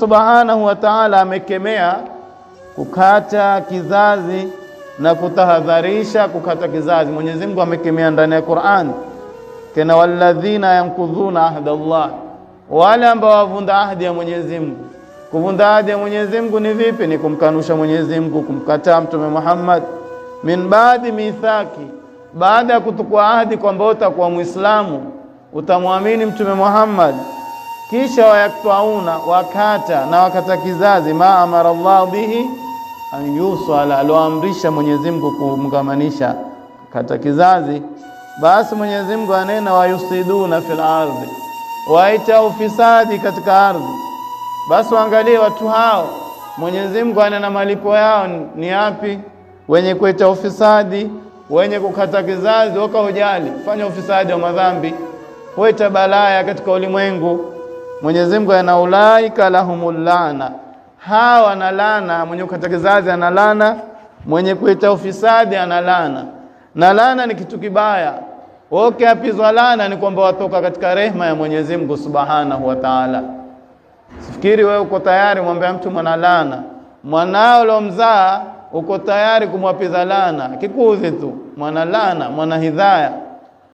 Subhanahu wa ta'ala amekemea kukata kizazi na kutahadharisha kukata kizazi. Mwenyezi Mungu amekemea ndani ya Qur'an, kana walladhina yankudhuna ahdallah, wale ambao wavunda ahadi ya Mwenyezi Mungu. Kuvunda ahadi ya Mwenyezi Mungu ni vipi? Ni kumkanusha Mwenyezi Mungu, kumkataa Mtume Muhammad. Min baadi mithaki, baada ya kutukua ahadi kwamba utakuwa Muislamu, utamwamini Mtume Muhammad, kisha wayaktauna, wakata kizazi, ma amara Allah bihi an yusala, aloamrisha Mwenyezi Mungu kumgamanisha kata kizazi. Basi Mwenyezi Mungu anena wayusiduna fil ardhi, waita ufisadi katika ardhi. Basi waangalie watu hao, Mwenyezi Mungu anena malipo yao ni yapi? Wenye kuita ufisadi, wenye kukata kizazi, wakahujali fanya ufisadi wa madhambi, huita balaya katika ulimwengu. Mwenyezi Mungu anaulaika lahumul laana, hawa analana. Mwenye kukata kizazi analana, mwenye kuita ufisadi analana. Na laana ni kitu kibaya. Apizwa laana ni kwamba watoka katika rehema ya Mwenyezi Mungu Subhanahu wa Ta'ala. Sifikiri wewe uko tayari mwambie mtu mwana laana, mwanao lomzaa uko tayari kumwapiza laana, kikuudhi tu, mwana laana, mwana hidhaya.